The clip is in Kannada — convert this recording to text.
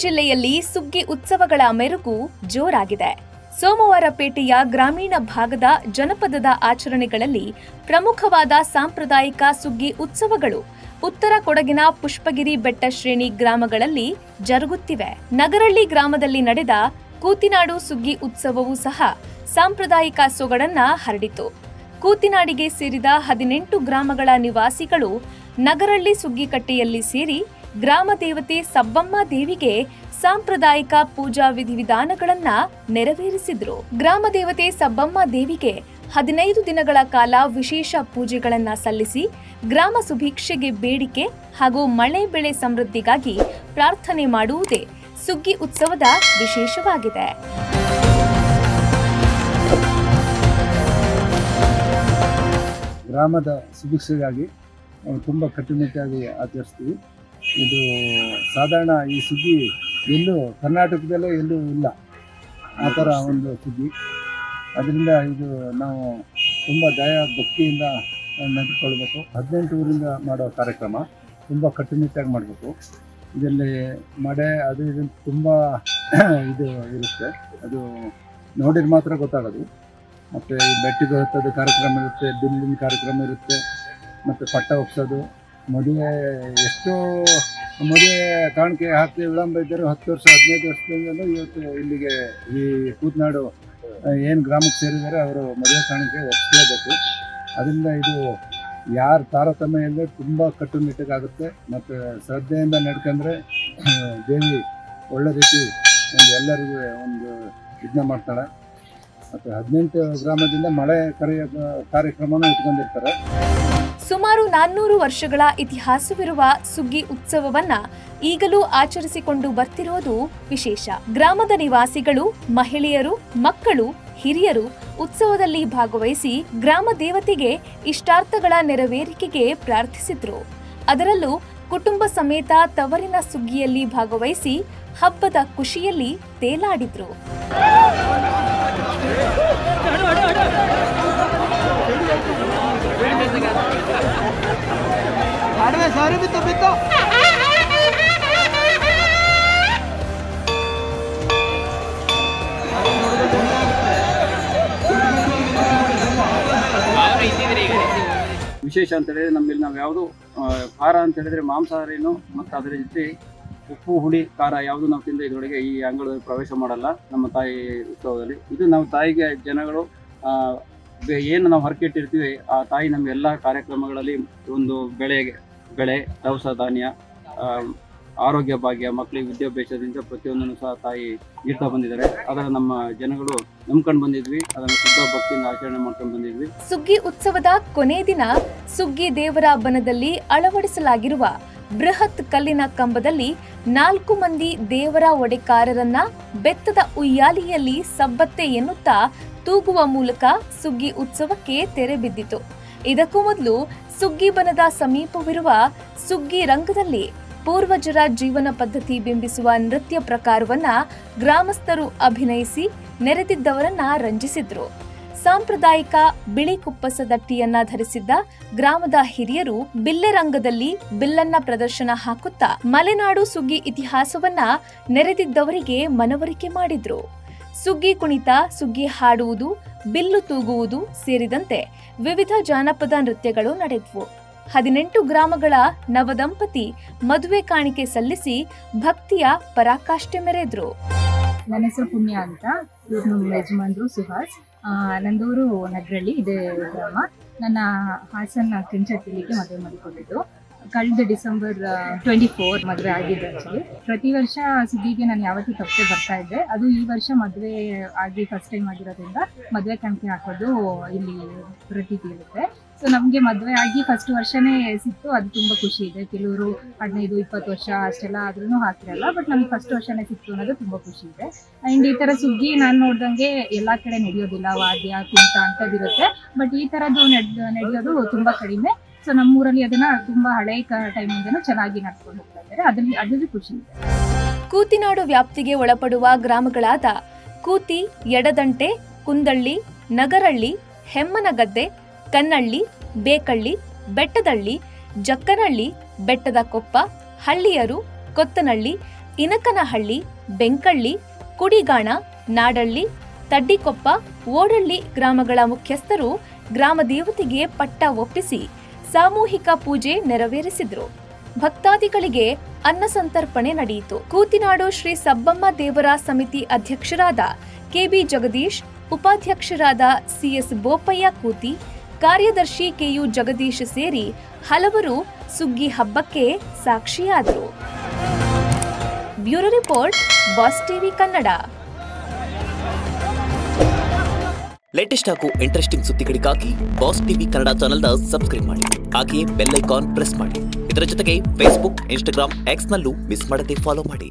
ಜಿಲ್ಲೆಯಲ್ಲಿ ಸುಗ್ಗಿ ಉತ್ಸವಗಳ ಮೆರುಗು ಜೋರಾಗಿದೆ. ಸೋಮವಾರಪೇಟೆಯ ಗ್ರಾಮೀಣ ಭಾಗದ ಜನಪದದ ಆಚರಣೆಗಳಲ್ಲಿ ಪ್ರಮುಖವಾದ ಸಾಂಪ್ರದಾಯಿಕ ಸುಗ್ಗಿ ಉತ್ಸವಗಳು ಉತ್ತರ ಕೊಡಗಿನ ಪುಷ್ಪಗಿರಿ ಬೆಟ್ಟ ಶ್ರೇಣಿ ಗ್ರಾಮಗಳಲ್ಲಿ ಜರುಗುತ್ತಿವೆ. ನಗರಳ್ಳಿ ಗ್ರಾಮದಲ್ಲಿ ನಡೆದ ಕೂತಿನಾಡು ಸುಗ್ಗಿ ಉತ್ಸವವೂ ಸಹ ಸಾಂಪ್ರದಾಯಿಕ ಸೊಗಡನ್ನ ಹರಡಿತು. ಕೂತಿನಾಡಿಗೆ ಸೇರಿದ 18 ಗ್ರಾಮಗಳ ನಿವಾಸಿಗಳು ನಗರಳ್ಳಿ ಸುಗ್ಗಿಕಟ್ಟೆಯಲ್ಲಿ ಸೇರಿ ಗ್ರಾಮ ದೇವತೆ ಸಬ್ಬಮ್ಮ ದೇವಿಗೆ ಸಾಂಪ್ರದಾಯಿಕ ಪೂಜಾ ವಿಧಿವಿಧಾನಗಳನ್ನ ನೆರವೇರಿಸಿದ್ರು. ಗ್ರಾಮ ದೇವತೆ ಸಬ್ಬಮ್ಮ ದೇವಿಗೆ 15 ದಿನಗಳ ಕಾಲ ವಿಶೇಷ ಪೂಜೆಗಳನ್ನ ಸಲ್ಲಿಸಿ ಗ್ರಾಮ ಸುಭಿಕ್ಷೆಗೆ ಬೇಡಿಕೆ ಹಾಗೂ ಮಳೆ ಬೆಳೆ ಸಮೃದ್ಧಿಗಾಗಿ ಪ್ರಾರ್ಥನೆ ಮಾಡುವುದೇ ಸುಗ್ಗಿ ಉತ್ಸವದ ವಿಶೇಷವಾಗಿದೆ. ಗ್ರಾಮದ ಸುಭಿಕ್ಷೆಗಾಗಿ ತುಂಬ ಕಟ್ಟುನಿಟ್ಟಾಗಿ ಆಚರಿಸ್ತೀವಿ. ಇದು ಸಾಧಾರಣ ಈ ಸುಗ್ಗಿ ಎಲ್ಲೂ ಕರ್ನಾಟಕದಲ್ಲೇ ಎಲ್ಲೂ ಇಲ್ಲ, ಆ ಥರ ಒಂದು ಸುಗ್ಗಿ. ಅದರಿಂದ ಇದು ನಾವು ತುಂಬ ದಯ ಭಕ್ತಿಯಿಂದ ನಡೆದುಕೊಳ್ಬೇಕು. 18 ಊರಿಂದ ಮಾಡೋ ಕಾರ್ಯಕ್ರಮ ತುಂಬ ಕಟ್ಟುನಿಟ್ಟಾಗಿ ಮಾಡಬೇಕು. ಇದರಲ್ಲಿ ಮಳೆ ಅದು ಇದು ತುಂಬ ಇದು ಇರುತ್ತೆ, ಅದು ನೋಡಿದ್ರೆ ಮಾತ್ರ ಗೊತ್ತಾಗೋದು. ಮತ್ತು ಈ ಬೆಟ್ಟಿಗೆ ಹೊತ್ತೋದು ಕಾರ್ಯಕ್ರಮ ಇರುತ್ತೆ, ಬಿಲ್ಲಿನ ಕಾರ್ಯಕ್ರಮ ಇರುತ್ತೆ, ಮತ್ತು ಪಟ್ಟ ಒಪ್ಸೋದು, ಮದುವೆ ಎಷ್ಟೋ ಮದುವೆ ಕಾಣಿಕೆ ಹಾಕಿ ವಿಳಂಬ ಇದ್ದರು 10 ವರ್ಷ 15 ವರ್ಷದಿಂದ ಇವತ್ತು ಇಲ್ಲಿಗೆ ಈ ಕೂತ್ನಾಡು ಏನು ಗ್ರಾಮಕ್ಕೆ ಸೇರಿದ್ದಾರೆ ಅವರು ಮದುವೆ ಕಾಣಿಕೆ ಒಪ್ಪಿಸಲೇಬೇಕು. ಅದರಿಂದ ಇದು ಯಾರು ತಾರತಮ್ಯ ಇಲ್ಲದೆ ತುಂಬ ಕಟ್ಟುನಿಟ್ಟಾಗುತ್ತೆ. ಮತ್ತು ಶ್ರದ್ಧೆಯಿಂದ ನಡ್ಕೊಂಡ್ರೆ ದೇವಿ ಒಳ್ಳೆ ರೀತಿ ಎಲ್ಲರಿಗೂ ಒಂದು ಇದನ್ನ ಮಾಡ್ತಾಳೆ. ಮತ್ತು 18 ಗ್ರಾಮದಿಂದ ಮಳೆ ಕರೆಯ ಕಾರ್ಯಕ್ರಮನೂ ಇಟ್ಕೊಂಡಿರ್ತಾರೆ. ಸುಮಾರು 400 ವರ್ಷಗಳ ಇತಿಹಾಸವಿರುವ ಸುಗ್ಗಿ ಉತ್ಸವವನ್ನ ಈಗಲೂ ಆಚರಿಸಿಕೊಂಡು ಬರ್ತಿರೋದು ವಿಶೇಷ. ಗ್ರಾಮದ ನಿವಾಸಿಗಳು, ಮಹಿಳೆಯರು, ಮಕ್ಕಳು, ಹಿರಿಯರು ಉತ್ಸವದಲ್ಲಿ ಭಾಗವಹಿಸಿ ಗ್ರಾಮ ದೇವತೆಗೆ ಇಷ್ಟಾರ್ಥಗಳ ನೆರವೇರಿಕೆಗೆ ಪ್ರಾರ್ಥಿಸಿದ್ರು. ಅದರಲ್ಲೂ ಕುಟುಂಬ ಸಮೇತ ತವರಿನ ಸುಗ್ಗಿಯಲ್ಲಿ ಭಾಗವಹಿಸಿ ಹಬ್ಬದ ಖುಷಿಯಲ್ಲಿ ತೇಲಾಡಿದ್ರು. ವಿಶೇಷ ಅಂತ ಹೇಳಿದ್ರೆ ನಮ್ಮಲ್ಲಿ ನಾವು ಯಾವುದು ಖಾರ ಅಂತ ಹೇಳಿದ್ರೆ ಮಾಂಸಾಹಾರಿನೂ ಮತ್ತು ಅದರ ಜೊತೆ ಉಪ್ಪು ಹುಳಿ ಖಾರ ಯಾವುದು ನಾವು ತಿಂದ ಇದರೊಳಗೆ ಈ ಅಂಗಳದಲ್ಲಿ ಪ್ರವೇಶ ಮಾಡಲ್ಲ ನಮ್ಮ ತಾಯಿ ಉತ್ಸವದಲ್ಲಿ. ಇದು ನಾವು ತಾಯಿಗೆ ಜನಗಳು ಏನು ನಾವು ಹರಕೆಟ್ಟಿರ್ತೀವಿ ಆ ತಾಯಿ ನಮ್ಮ ಎಲ್ಲ ಕಾರ್ಯಕ್ರಮಗಳಲ್ಲಿ ಒಂದು ಬೆಳೆ ದವಸ ಧಾನ್ಯ, ಆರೋಗ್ಯ ಭಾಗ್ಯ, ಮಕ್ಕಳಿಗೆ ವಿದ್ಯಾಭ್ಯಾಸದಿಂದ ಪ್ರತಿಯೊಂದನ್ನು ಸಹ ತಾಯಿ ನೀಡ್ತಾ ಬಂದಿದ್ದಾರೆ. ಅದರ ನಮ್ಮ ಜನಗಳು ನಂಬ್ಕೊಂಡು ಬಂದಿದ್ವಿ, ಅದನ್ನು ಶುದ್ಧ ಭಕ್ತಿಯಿಂದ ಆಚರಣೆ ಮಾಡ್ಕೊಂಡು ಬಂದಿದ್ವಿ. ಸುಗ್ಗಿ ಉತ್ಸವದ ಕೊನೆ ದಿನ ಸುಗ್ಗಿ ದೇವರ ಬನದಲ್ಲಿ ಅಳವಡಿಸಲಾಗಿರುವ ಬೃಹತ್ ಕಲ್ಲಿನ ಕಂಬದಲ್ಲಿ 4 ಮಂದಿ ದೇವರ ಒಡೆಕಾರರನ್ನ ಬೆತ್ತದ ಉಯ್ಯಾಲಿಯಲ್ಲಿ ಸಬ್ಬತ್ತೆ ಎನ್ನುತ್ತಾ ತೂಗುವ ಮೂಲಕ ಸುಗ್ಗಿ ಉತ್ಸವಕ್ಕೆ ತೆರೆ ಬಿದ್ದಿತು. ಇದಕ್ಕೂ ಮೊದಲು ಸುಗ್ಗಿ ಬನದ ಸಮೀಪವಿರುವ ಸುಗ್ಗಿ ರಂಗದಲ್ಲಿ ಪೂರ್ವಜರ ಜೀವನ ಪದ್ಧತಿ ಬಿಂಬಿಸುವ ನೃತ್ಯ ಪ್ರಕಾರವನ್ನ ಗ್ರಾಮಸ್ಥರು ಅಭಿನಯಿಸಿ ನೆರೆದಿದ್ದವರನ್ನ ರಂಜಿಸಿದ್ರು. ಸಾಂಪ್ರದಾಯಿಕ ಬಿಳಿ ಕುಪ್ಪಸ ದಟ್ಟಿಯನ್ನ ಧರಿಸಿದ್ದ ಗ್ರಾಮದ ಹಿರಿಯರು ಬಿಲ್ಲೆರಂಗದಲ್ಲಿ ಬಿಲ್ಲನ್ನ ಪ್ರದರ್ಶನ ಹಾಕುತ್ತಾ ಮಲೆನಾಡು ಸುಗ್ಗಿ ಇತಿಹಾಸವನ್ನ ನೆರೆದಿದ್ದವರಿಗೆ ಮನವರಿಕೆ ಮಾಡಿದ್ರು. ಸುಗ್ಗಿ ಕುಣಿತ, ಸುಗ್ಗಿ ಹಾಡುವುದು, ಬಿಲ್ಲು ತೂಗುವುದು ಸೇರಿದಂತೆ ವಿವಿಧ ಜಾನಪದ ನೃತ್ಯಗಳು ನಡೆದವು. 18 ಗ್ರಾಮಗಳ ನವದಂಪತಿ ಮದುವೆ ಕಾಣಿಕೆ ಸಲ್ಲಿಸಿ ಭಕ್ತಿಯ ಪರಾಕಾಷ್ಠೆ ಮೆರೆದ್ರು. ನನ್ನ ಹೆಸರು ಪುಣ್ಯ ಅಂತ, ಇವ್ರು ನಮ್ಮ ಯಜಮಾನ್ರು ಸುಹಾಸ್. ನಂದೂರು ನಗರಳ್ಳಿ ಇದೆ ಗ್ರಾಮ. ನನ್ನ ಹಾಸನ ಕೆಂಚತ್ತಿಲಿಗೆ ಮದುವೆ ಮಾಡಿಕೊಂಡಿದ್ದು. ಕಳೆದ ಡಿಸೆಂಬರ್ 24 ಮದುವೆ ಆಗಿದ್ದು. ಆ್ಯಕ್ಚುಲಿ ಪ್ರತಿ ವರ್ಷ ಸುಗ್ಗಿಗೆ ನಾನು ಯಾವತ್ತೂ ತಪ್ಪದೆ ಬರ್ತಾ ಇದ್ದೆ. ಅದು ಈ ವರ್ಷ ಮದುವೆ ಆಗಿ ಫಸ್ಟ್ ಟೈಮ್ ಆಗಿರೋದ್ರಿಂದ ಮದುವೆ ಕಾಣಿಕೆ ಹಾಕೋದು ಇಲ್ಲಿ ಪ್ರತೀತಿ ಇರುತ್ತೆ. ಸೊ ನಮಗೆ ಮದುವೆ ಆಗಿ ಫಸ್ಟ್ ವರ್ಷನೇ ಸಿಕ್ತು, ಅದು ತುಂಬ ಖುಷಿ ಇದೆ. ಕೆಲವರು 15-20 ವರ್ಷ ಅಷ್ಟೆಲ್ಲ ಆದ್ರೂ ಹಾಕಿರಲ್ಲ, ಬಟ್ ನಮ್ಗೆ ಫಸ್ಟ್ ವರ್ಷನೇ ಸಿಕ್ತು ಅನ್ನೋದು ತುಂಬ ಖುಷಿ ಇದೆ. ಆ್ಯಂಡ್ ಈ ಥರ ಸುಗ್ಗಿ ನಾನು ನೋಡ್ದಂಗೆ ಎಲ್ಲ ಕಡೆ ನಡೆಯೋದಿಲ್ಲ, ವಾದ್ಯ ಕುಂಟ ಅಂತದಿರುತ್ತೆ, ಬಟ್ ಈ ಥರದ್ದು ನಡೆಯೋದು ತುಂಬ ಕಡಿಮೆ. ಸೊ ನಮ್ಮೂರಲ್ಲಿ ಅದನ್ನ ತುಂಬಾ ಹಳೆ ಟೈಮಿಂದನೂ ಚೆನ್ನಾಗಿ ನಡ್ಕೊಂಡು ಹೋಗ್ತಾ ಇದ್ದಾರೆ, ಅದ್ರಲ್ಲಿ ಖುಷಿ ಇದೆ. ಕೂತಿನಾಡು ವ್ಯಾಪ್ತಿಗೆ ಒಳಪಡುವ ಗ್ರಾಮಗಳಾದ ಕೂತಿ, ಯಡದಂಟೆ, ಕುಂದಳ್ಳಿ, ನಗರಳ್ಳಿ, ಹೆಮ್ಮನಗದ್ದೆ, ಕನ್ನಳ್ಳಿ, ಬೇಕಳ್ಳಿ, ಬೆಟ್ಟದಳ್ಳಿ, ಜಕ್ಕನಹಳ್ಳಿ, ಬೆಟ್ಟದ ಕೊಪ್ಪ, ಹಳ್ಳಿಯರು, ಕೊತ್ತನಹಳ್ಳಿ ಇನಕನಹಳ್ಳಿ, ಬೆಂಕಳ್ಳಿ, ಕುಡಿಗಾಣ, ನಾಡಳ್ಳಿ, ತಡ್ಡಿಕೊಪ್ಪ, ಓಡಳ್ಳಿ ಗ್ರಾಮಗಳ ಮುಖ್ಯಸ್ಥರು ಗ್ರಾಮ ದೇವತೆಗೆ ಪಟ್ಟ ಒಪ್ಪಿಸಿ ಸಾಮೂಹಿಕ ಪೂಜೆ ನೆರವೇರಿಸಿದ್ರು. ಭಕ್ತಾದಿಗಳಿಗೆ ಅನ್ನ ಸಂತರ್ಪಣೆ ನಡೆಯಿತು. ಕೂತಿನಾಡು ಶ್ರೀ ಸಬ್ಬಮ್ಮ ದೇವರ ಸಮಿತಿ ಅಧ್ಯಕ್ಷರಾದ ಕೆಬಿ ಜಗದೀಶ್, ಉಪಾಧ್ಯಕ್ಷರಾದ ಸಿಎಸ್ ಬೋಪಯ್ಯ ಕೂತಿ, ಕಾರ್ಯದರ್ಶಿ ಕೆಯು ಜಗದೀಶ್ ಸೇರಿ ಹಲವರು ಸುಗ್ಗಿ ಹಬ್ಬಕ್ಕೆ ಸಾಕ್ಷಿಯಾದರು. Bureau report, boss TV Kannada. Latest ಹಾಗೂ ಇಂಟ್ರೆಸ್ಟಿಂಗ್ ಸುದ್ದಿಗಳಿಗಾಗಿ ಬಾಸ್ ಟಿವಿ ಕನ್ನಡ ಚಾನೆಲ್ನ ಸಬ್ಸ್ಕ್ರೈಬ್ ಮಾಡಿ. ಹಾಗೆಯೇ ಬೆಲ್ ಐಕಾನ್ ಪ್ರೆಸ್ ಮಾಡಿ. ಇದರ ಜೊತೆಗೆ ಫೇಸ್ಬುಕ್, ಇನ್ಸ್ಟಾಗ್ರಾಮ್, ಎಕ್ಸ್ನಲ್ಲೂ ಮಿಸ್ ಮಾಡದೆ ಫಾಲೋ ಮಾಡಿ.